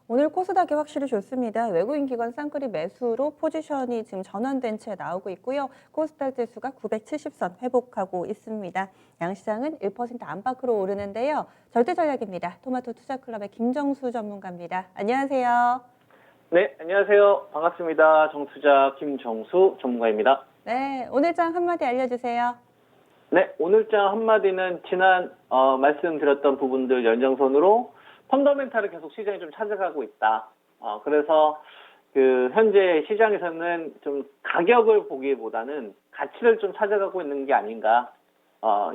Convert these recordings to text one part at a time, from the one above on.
오늘 코스닥이 확실히 좋습니다. 외국인 기관 쌍끌이 매수로 포지션이 지금 전환된 채 나오고 있고요. 코스닥 지수가 970선 회복하고 있습니다. 양시장은 1% 안팎으로 오르는데요. 절대 전략입니다. 토마토 투자클럽의 김정수 전문가입니다. 안녕하세요. 네, 안녕하세요. 반갑습니다. 정투자 김정수 전문가입니다. 네, 오늘장 한마디 알려주세요. 네, 오늘장 한마디는 지난 말씀드렸던 부분들 연장선으로 펀더멘탈을 계속 시장이 좀 찾아가고 있다. 그래서 현재 시장에서는 좀 가격을 보기보다는 가치를 좀 찾아가고 있는 게 아닌가.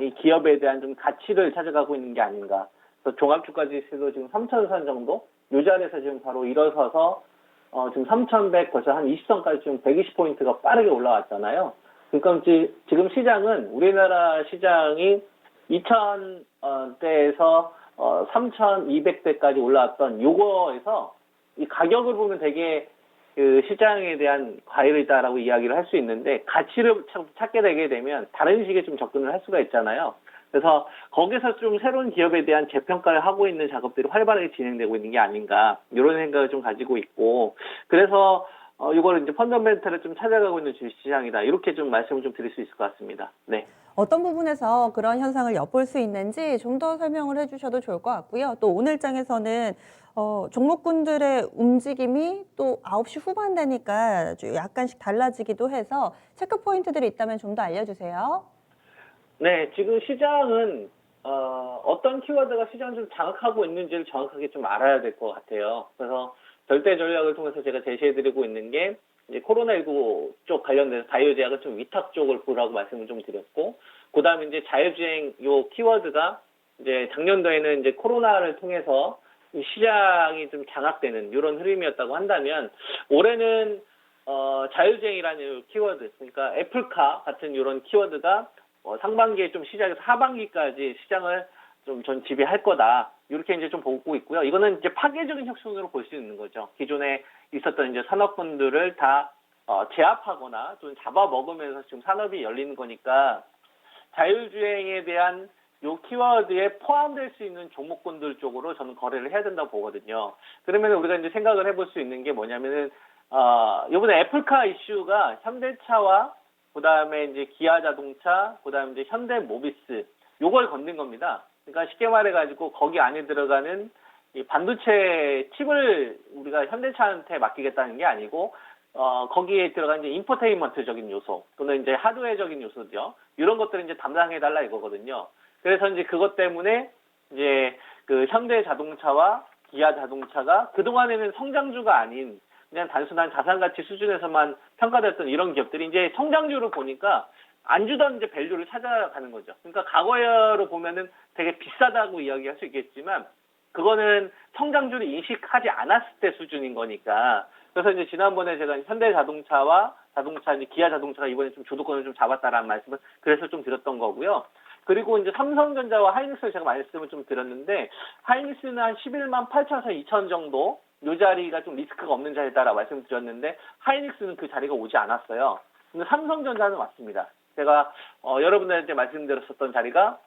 이 기업에 대한 좀 가치를 찾아가고 있는 게 아닌가. 그래서 종합주가 지수도 지금 3,000선 정도 이 자리에서 지금 바로 일어서서 지금 3,100 벌써 한 20선까지 지금 120포인트가 빠르게 올라왔잖아요. 그러니까 지금 시장은 우리나라 시장이 2,000대에서 3,200대까지 올라왔던 요거에서 이 가격을 보면 되게 그 시장에 대한 과열이다라고 이야기를 할 수 있는데 가치를 찾게 되게 되면 다른 식의 좀 접근을 할 수가 있잖아요. 그래서 거기서 좀 새로운 기업에 대한 재평가를 하고 있는 작업들이 활발하게 진행되고 있는 게 아닌가 이런 생각을 좀 가지고 있고 그래서 이거를 이제 펀더멘털을 좀 찾아가고 있는 주식시장이다 이렇게 좀 말씀을 좀 드릴 수 있을 것 같습니다. 네. 어떤 부분에서 그런 현상을 엿볼 수 있는지 좀 더 설명을 해주셔도 좋을 것 같고요. 또 오늘장에서는 종목군들의 움직임이 또 9시 후반 되니까 약간씩 달라지기도 해서 체크 포인트들이 있다면 좀 더 알려주세요. 네, 지금 시장은 어떤 키워드가 시장을 좀 장악하고 있는지를 정확하게 좀 알아야 될 것 같아요. 그래서 절대 전략을 통해서 제가 제시해드리고 있는 게 이제 코로나19 쪽 관련돼서 바이오 제약은 좀 위탁 쪽을 보라고 말씀을 좀 드렸고, 그다음에 이제 자율주행 요 키워드가 이제 작년도에는 이제 코로나를 통해서 이 시장이 좀 장악되는 이런 흐름이었다고 한다면 올해는 자율주행이라는 키워드, 그러니까 애플카 같은 이런 키워드가 상반기에 좀 시작해서 하반기까지 시장을 좀 전 지배할 거다. 이렇게 이제 좀 보고 있고요. 이거는 이제 파괴적인 혁신으로 볼 수 있는 거죠. 기존에 있었던 이제 산업군들을 다 제압하거나 좀 잡아먹으면서 지금 산업이 열리는 거니까 자율주행에 대한 요 키워드에 포함될 수 있는 종목군들 쪽으로 저는 거래를 해야 된다고 보거든요. 그러면 우리가 이제 생각을 해볼 수 있는 게 뭐냐면은 이번에 애플카 이슈가 현대차와 그다음에 이제 기아 자동차, 그다음에 이제 현대모비스 요걸 건든 겁니다. 그러니까 쉽게 말해가지고 거기 안에 들어가는 이 반도체 칩을 우리가 현대차한테 맡기겠다는 게 아니고 거기에 들어간 이제 인포테인먼트적인 요소 또는 이제 하드웨어적인 요소죠. 이런 것들을 이제 담당해달라 이거거든요. 그래서 이제 그것 때문에 이제 그 현대 자동차와 기아 자동차가 그동안에는 성장주가 아닌 그냥 단순한 자산가치 수준에서만 평가됐던 이런 기업들이 이제 성장주를 보니까 안 주던 이제 밸류를 찾아가는 거죠. 그러니까 과거로 보면은 되게 비싸다고 이야기할 수 있겠지만 그거는 성장주를 인식하지 않았을 때 수준인 거니까. 그래서 이제 지난번에 제가 현대 자동차와 이제 기아 자동차가 이번에 좀 주도권을 좀 잡았다라는 말씀을 그래서 좀 드렸던 거고요. 그리고 이제 삼성전자와 하이닉스를 제가 말씀을 좀 드렸는데 하이닉스는 한 11만 8천에서 2천 정도 이 자리가 좀 리스크가 없는 자리다라고 말씀드렸는데 하이닉스는 그 자리가 오지 않았어요. 근데 삼성전자는 왔습니다. 제가 여러분들한테 말씀드렸었던 자리가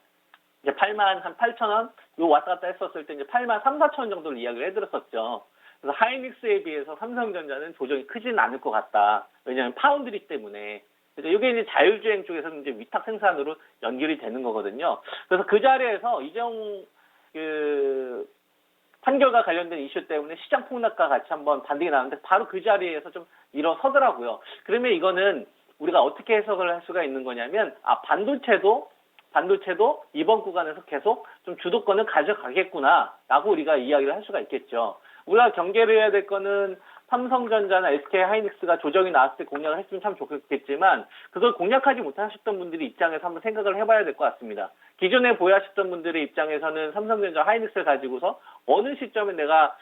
이제 8만 한 8천 원, 요 왔다 갔다 했었을 때 이제 8만 3, 4천 원 정도를 이야기를 해드렸었죠. 그래서 하이닉스에 비해서 삼성전자는 조정이 크지는 않을 것 같다. 왜냐하면 파운드리 때문에. 그래서 이게 이제 자율주행 쪽에서는 이제 위탁 생산으로 연결이 되는 거거든요. 그래서 그 자리에서 이재용 판결과 관련된 이슈 때문에 시장 폭락과 같이 한번 반등이 나왔는데 바로 그 자리에서 좀 일어서더라고요. 그러면 이거는 우리가 어떻게 해석을 할 수가 있는 거냐면 반도체도 이번 구간에서 계속 좀 주도권을 가져가겠구나라고 우리가 이야기를 할 수가 있겠죠. 우리가 경계를 해야 될 거는 삼성전자나 SK 하이닉스가 조정이 나왔을 때 공략을 했으면 참 좋겠지만 그걸 공략하지 못하셨던 분들의 입장에서 한번 생각을 해봐야 될 것 같습니다. 기존에 보유하셨던 분들의 입장에서는 삼성전자 하이닉스를 가지고서 어느 시점에 내가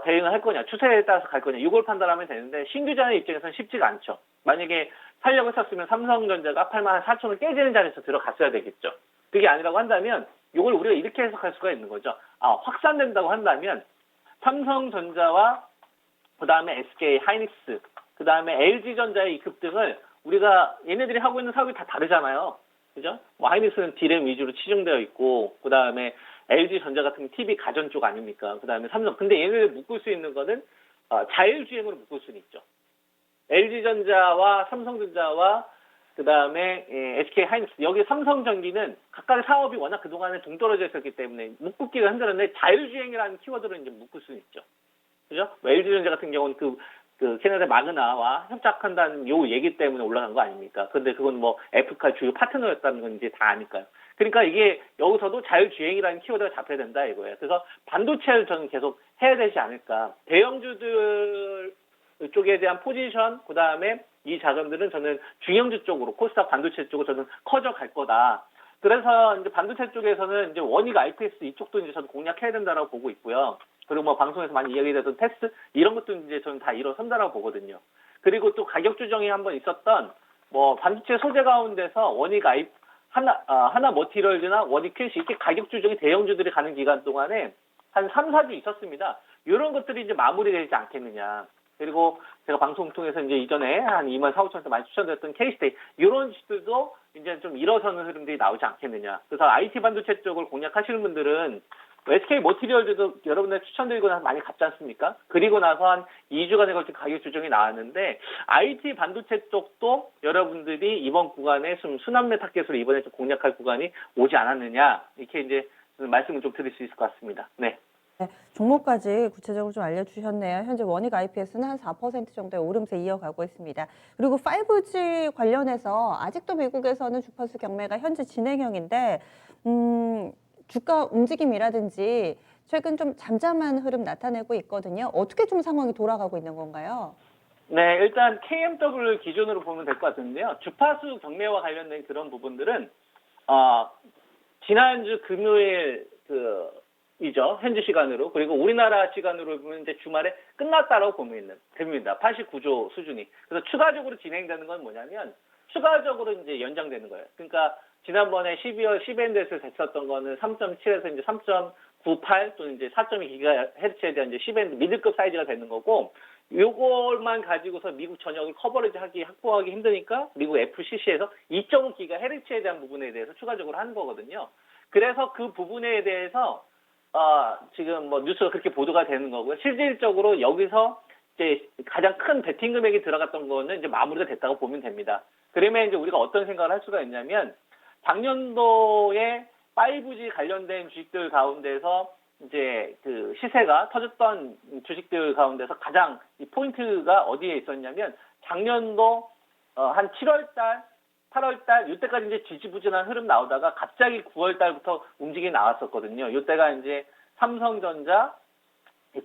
대응을 할 거냐, 추세에 따라서 갈 거냐, 이걸 판단하면 되는데 신규자의 입장에서는 쉽지가 않죠. 만약에 살려고 했었으면 삼성전자가 8만 4천을 깨지는 자리에서 들어갔어야 되겠죠. 그게 아니라고 한다면 이걸 우리가 이렇게 해석할 수가 있는 거죠. 확산된다고 한다면 삼성전자와 그 다음에 SK 하이닉스, 그 다음에 LG전자의 이 급등을 우리가 얘네들이 하고 있는 사업이 다 다르잖아요. 그죠? 뭐 하이닉스는 디램 위주로 치중되어 있고, 그 다음에 LG전자 같은 TV 가전 쪽 아닙니까? 그다음에 삼성. 근데 얘네를 묶을 수 있는 거는 자율주행으로 묶을 수는 있죠. LG전자와 삼성전자와 그다음에 SK 하이닉스 여기 삼성전기는 각각의 사업이 워낙 그동안에 동떨어져 있었기 때문에 묶기가 힘들었는데 자율주행이라는 키워드로 이제 묶을 수는 있죠. 그죠? LG전자 같은 경우는 그 캐나다 마그나와 협작한다는 요 얘기 때문에 올라간 거 아닙니까? 근데 그건 뭐 애플카 주요 파트너였다는 건 이제 다 아니까요. 그러니까 이게 여기서도 자율주행이라는 키워드가 잡혀야 된다 이거예요. 그래서 반도체를 저는 계속 해야 되지 않을까. 대형주들 쪽에 대한 포지션, 그 다음에 이 자금들은 저는 중형주 쪽으로, 코스닥 반도체 쪽으로 저는 커져갈 거다. 그래서 이제 반도체 쪽에서는 이제 원익 IPS 이쪽도 이제 저는 공략해야 된다라고 보고 있고요. 그리고 뭐 방송에서 많이 이야기되던 테스트 이런 것도 이제 저는 다 일어선다라고 보거든요. 그리고 또 가격 조정이 한번 있었던 뭐 반도체 소재 가운데서 원익 하나 머티리얼즈나 원익 큐시 이렇게 가격 조정이 대형주들이 가는 기간 동안에 한 3, 4주 있었습니다. 이런 것들이 이제 마무리되지 않겠느냐. 그리고 제가 방송 통해서 이제 이전에 한 2만 4, 5천원대 많이 추천드렸던 K스테이 이런 식들도 이제 좀 일어서는 흐름들이 나오지 않겠느냐. 그래서 IT 반도체 쪽을 공략하시는 분들은 SK 머티리얼즈도 여러분들 추천드리고 나서 많이 갔지 않습니까? 그리고 나서 한 2주간에 걸친 가격 조정이 나왔는데 IT 반도체 쪽도 여러분들이 이번 구간에 좀 순환매 타겟으로 이번에 좀 공략할 구간이 오지 않았느냐 이렇게 이제 말씀을 좀 드릴 수 있을 것 같습니다. 네. 네, 종목까지 구체적으로 좀 알려주셨네요. 현재 원익 IPS는 한 4% 정도의 오름세 이어가고 있습니다. 그리고 5G 관련해서 아직도 미국에서는 주파수 경매가 현재 진행형인데 주가 움직임이라든지 최근 좀 잠잠한 흐름 나타내고 있거든요. 어떻게 좀 상황이 돌아가고 있는 건가요? 네, 일단 KMW를 기준으로 보면 될 것 같은데요. 주파수 경매와 관련된 그런 부분들은 지난주 금요일 이죠. 현지 시간으로. 그리고 우리나라 시간으로 보면 이제 주말에 끝났다라고 보면 됩니다. 89조 수준이. 그래서 추가적으로 진행되는 건 뭐냐면 추가적으로 이제 연장되는 거예요. 그러니까 지난번에 12월 10엔드에서 됐었던 거는 3.7에서 이제 3.98 또는 이제 4.2GHz에 대한 이제 10엔드 미들급 사이즈가 되는 거고 요걸만 가지고서 미국 전역을 확보하기 힘드니까 미국 FCC에서 2.5GHz에 대한 부분에 대해서 추가적으로 하는 거거든요. 그래서 그 부분에 대해서 지금 뭐 뉴스가 그렇게 보도가 되는 거고요. 실질적으로 여기서 이제 가장 큰 베팅 금액이 들어갔던 거는 이제 마무리가 됐다고 보면 됩니다. 그러면 이제 우리가 어떤 생각을 할 수가 있냐면 작년도에 5G 관련된 주식들 가운데서 이제 그 시세가 터졌던 주식들 가운데서 가장 이 포인트가 어디에 있었냐면 작년도 한 7월달 8월달 이때까지 이제 지지부진한 흐름 나오다가 갑자기 9월달부터 움직임이 나왔었거든요. 이때가 이제 삼성전자,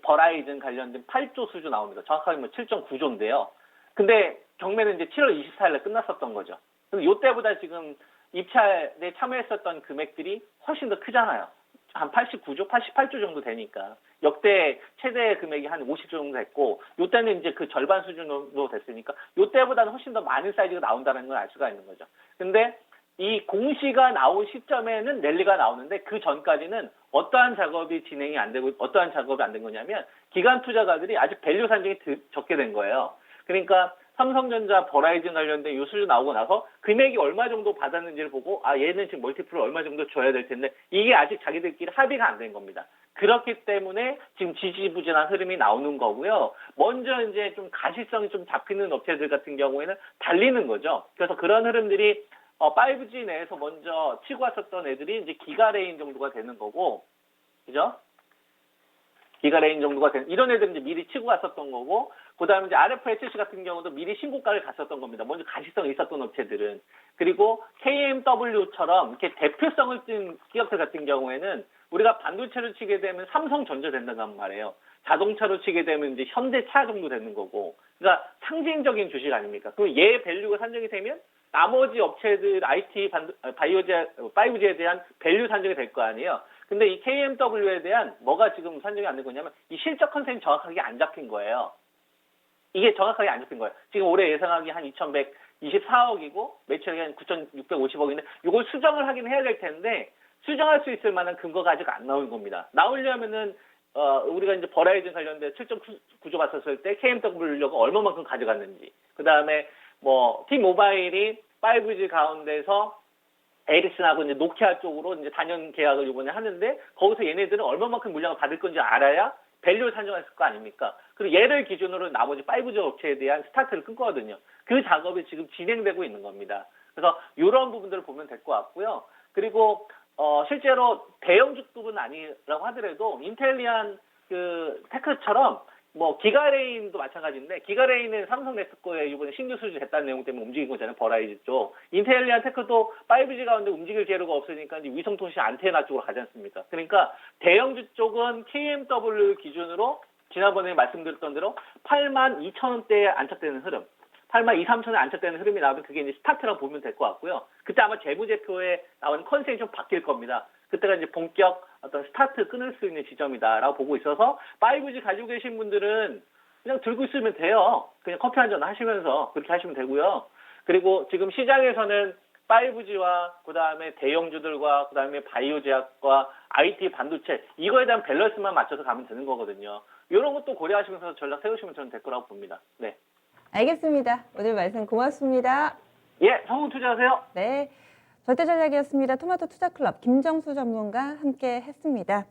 버라이즌 관련된 8조 수주 나옵니다. 정확하게 뭐 7.9조인데요. 근데 경매는 이제 7월 24일에 끝났었던 거죠. 그럼 이때보다 지금 입찰에 참여했었던 금액들이 훨씬 더 크잖아요. 한 89조, 88조 정도 되니까 역대 최대 금액이 한 50조 정도 됐고 이때는 이제 그 절반 수준으로 됐으니까 이때보다는 훨씬 더 많은 사이즈가 나온다는 걸 알 수가 있는 거죠. 근데 이 공시가 나온 시점에는 랠리가 나오는데 그 전까지는 어떠한 작업이 진행이 안 되고 어떠한 작업이 안 된 거냐면 기관 투자가들이 아직 밸류 산정이 적게 된 거예요. 그러니까 삼성전자, 버라이즌 관련된 요 수준 나오고 나서 금액이 얼마 정도 받았는지를 보고 얘는 지금 멀티플을 얼마 정도 줘야 될 텐데 이게 아직 자기들끼리 합의가 안 된 겁니다. 그렇기 때문에 지금 지지부진한 흐름이 나오는 거고요. 먼저 이제 좀 가시성이 좀 잡히는 업체들 같은 경우에는 달리는 거죠. 그래서 그런 흐름들이 5G 내에서 먼저 치고 왔었던 애들이 이제 기가레인 정도가 되는 거고, 그죠? 기가레인 정도가 되는 이런 애들은 이제 미리 치고 갔었던 거고, 그다음에 이제 RFHC 같은 경우도 미리 신고가를 갔었던 겁니다. 먼저 가시성이 있었던 업체들은. 그리고 KMW처럼 이렇게 대표성을 띈 기업들 같은 경우에는 우리가 반도체로 치게 되면 삼성전자 된다는 말이에요. 자동차로 치게 되면 이제 현대차 정도 되는 거고. 그러니까 상징적인 주식 아닙니까? 그럼 얘 밸류가 산정이 되면 나머지 업체들 IT 5G에 대한 밸류 산정이 될 거 아니에요. 근데 이 KMW에 대한 뭐가 지금 산정이 안 된 거냐면 이 실적 컨셉이 정확하게 안 잡힌 거예요. 이게 정확하게 안 잡힌 거예요. 지금 올해 예상하기 한 2,124억이고 매출액이 한 9,650억인데 이걸 수정을 하긴 해야 될 텐데 수정할 수 있을 만한 근거가 아직 안 나온 겁니다. 나오려면은 우리가 이제 버라이즌 관련된 7.9조 갔었을 때 KMW가 얼마만큼 가져갔는지, 그 다음에 뭐 T모바일이 5G 가운데서 에리슨하고 이제 노키아 쪽으로 이제 단연 계약을 이번에 하는데 거기서 얘네들은 얼마만큼 물량을 받을 건지 알아야 밸류를 산정했을 거 아닙니까? 그리고 얘를 기준으로 나머지 5G 업체에 대한 스타트를 끊거든요. 그 작업이 지금 진행되고 있는 겁니다. 그래서 이런 부분들을 보면 될 것 같고요. 그리고 실제로 대형주급은 아니라고 하더라도 인텔리안 그 테크처럼 뭐 기가레인도 마찬가지인데 기가레인은 삼성네트코에 이번에 신규 수주했다는 내용 때문에 움직인 거잖아요. 버라이즈 쪽. 인텔리안 테크도 5G 가운데 움직일 재료가 없으니까 이제 위성통신 안테나 쪽으로 가지 않습니까? 그러니까 대형주 쪽은 KMW 기준으로 지난번에 말씀드렸던 대로 82,000원대에 안착되는 흐름, 82,3천원에 안착되는 흐름이 나오면 그게 이제 스타트라고 보면 될 것 같고요. 그때 아마 재무제표에 나오는 컨셉이 좀 바뀔 겁니다. 그때가 이제 본격 어떤 스타트 끊을 수 있는 지점이다라고 보고 있어서 5G 가지고 계신 분들은 그냥 들고 있으면 돼요. 그냥 커피 한 잔 하시면서 그렇게 하시면 되고요. 그리고 지금 시장에서는 5G와 그다음에 대형주들과 그다음에 바이오 제약과 IT 반도체 이거에 대한 밸런스만 맞춰서 가면 되는 거거든요. 이런 것도 고려하시면서 전략 세우시면 저는 될 거라고 봅니다. 네. 알겠습니다. 오늘 말씀 고맙습니다. 예, 성공 투자하세요. 네. 절대전략이었습니다. 토마토 투자클럽 김정수 전문가 함께 했습니다.